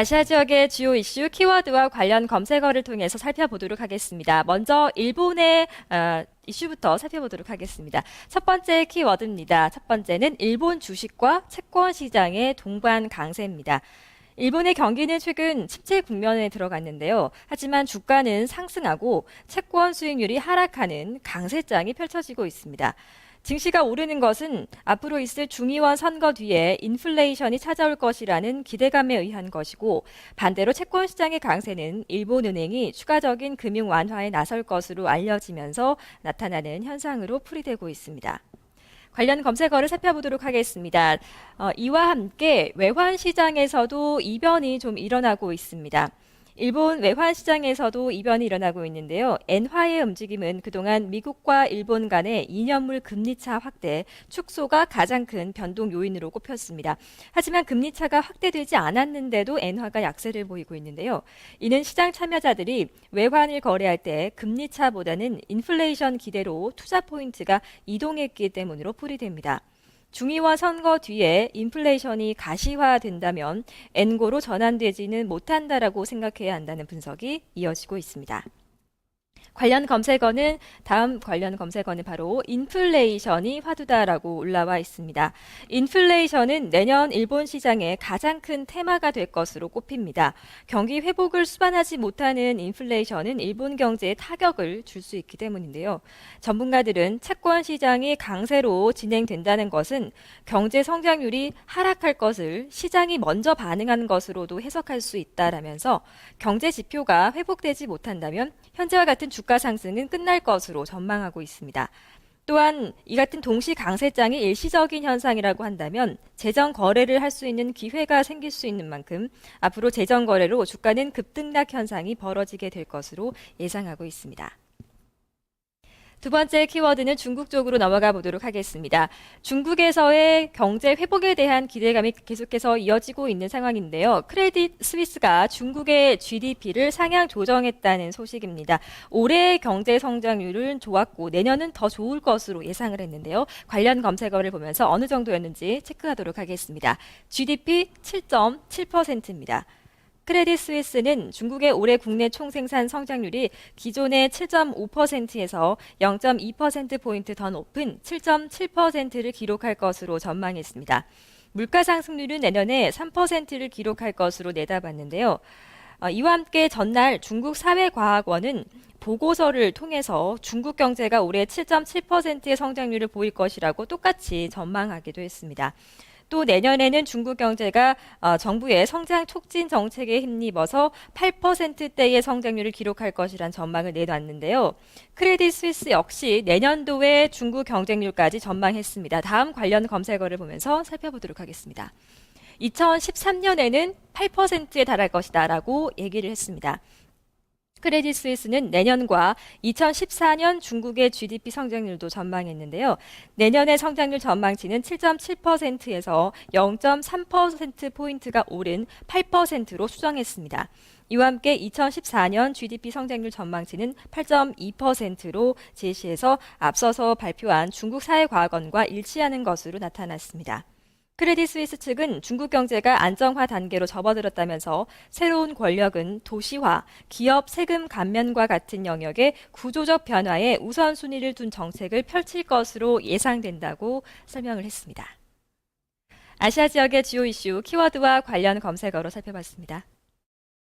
아시아 지역의 주요 이슈 키워드와 관련 검색어를 통해서 살펴보도록 하겠습니다. 먼저 일본의 이슈부터 살펴보도록 하겠습니다. 첫 번째 키워드입니다. 첫 번째는 일본 주식과 채권 시장의 동반 강세입니다. 일본의 경기는 최근 침체 국면에 들어갔는데요. 하지만 주가는 상승하고 채권 수익률이 하락하는 강세장이 펼쳐지고 있습니다. 증시가 오르는 것은 앞으로 있을 중의원 선거 뒤에 인플레이션이 찾아올 것이라는 기대감에 의한 것이고, 반대로 채권 시장의 강세는 일본은행이 추가적인 금융 완화에 나설 것으로 알려지면서 나타나는 현상으로 풀이되고 있습니다. 관련 검색어를 살펴보도록 하겠습니다. 이와 함께 외환 시장에서도 이변이 좀 일어나고 있습니다. 일본 외환 시장에서도 이변이 일어나고 있는데요. 엔화의 움직임은 그동안 미국과 일본 간의 2년물 금리차 확대, 축소가 가장 큰 변동 요인으로 꼽혔습니다. 하지만 금리차가 확대되지 않았는데도 엔화가 약세를 보이고 있는데요. 이는 시장 참여자들이 외환을 거래할 때 금리차보다는 인플레이션 기대로 투자 포인트가 이동했기 때문으로 풀이됩니다. 중의원 선거 뒤에 인플레이션이 가시화된다면 엔고로 전환되지는 못한다라고 생각해야 한다는 분석이 이어지고 있습니다. 다음 관련 검색어는 바로 인플레이션이 화두다라고 올라와 있습니다. 인플레이션은 내년 일본 시장의 가장 큰 테마가 될 것으로 꼽힙니다. 경기 회복을 수반하지 못하는 인플레이션은 일본 경제에 타격을 줄 수 있기 때문인데요. 전문가들은 채권 시장이 강세로 진행된다는 것은 경제 성장률이 하락할 것을 시장이 먼저 반응한 것으로도 해석할 수 있다라면서 경제 지표가 회복되지 못한다면 현재와 같은 주가 상승은 끝날 것으로 전망하고 있습니다. 또한 이 같은 동시 강세장이 일시적인 현상이라고 한다면 재정 거래를 할 수 있는 기회가 생길 수 있는 만큼 앞으로 재정 거래로 주가는 급등락 현상이 벌어지게 될 것으로 예상하고 있습니다. 두 번째 키워드는 중국 쪽으로 넘어가 보도록 하겠습니다. 중국에서의 경제 회복에 대한 기대감이 계속해서 이어지고 있는 상황인데요. 크레딧 스위스가 중국의 GDP를 상향 조정했다는 소식입니다. 올해의 경제 성장률은 좋았고 내년은 더 좋을 것으로 예상을 했는데요. 관련 검색어를 보면서 어느 정도였는지 체크하도록 하겠습니다. GDP 7.7%입니다. 크레딧 스위스는 중국의 올해 국내 총생산 성장률이 기존의 7.5%에서 0.2%포인트 더 높은 7.7%를 기록할 것으로 전망했습니다. 물가 상승률은 내년에 3%를 기록할 것으로 내다봤는데요. 이와 함께 전날 중국 사회과학원은 보고서를 통해서 중국 경제가 올해 7.7%의 성장률을 보일 것이라고 똑같이 전망하기도 했습니다. 또 내년에는 중국 경제가 정부의 성장 촉진 정책에 힘입어서 8%대의 성장률을 기록할 것이란 전망을 내놨는데요. 크레딧 스위스 역시 내년도의 중국 경쟁률까지 전망했습니다. 다음 관련 검색어를 보면서 살펴보도록 하겠습니다. 2013년에는 8%에 달할 것이다 라고 얘기를 했습니다. 크레딧 스위스는 내년과 2014년 중국의 GDP 성장률도 전망했는데요. 내년의 성장률 전망치는 7.7%에서 0.3%포인트가 오른 8%로 수정했습니다. 이와 함께 2014년 GDP 성장률 전망치는 8.2%로 제시해서 앞서서 발표한 중국 사회과학원과 일치하는 것으로 나타났습니다. 크레딧 스위스 측은 중국 경제가 안정화 단계로 접어들었다면서 새로운 권력은 도시화, 기업 세금 감면과 같은 영역의 구조적 변화에 우선순위를 둔 정책을 펼칠 것으로 예상된다고 설명을 했습니다. 아시아 지역의 주요 이슈 키워드와 관련 검색어로 살펴봤습니다.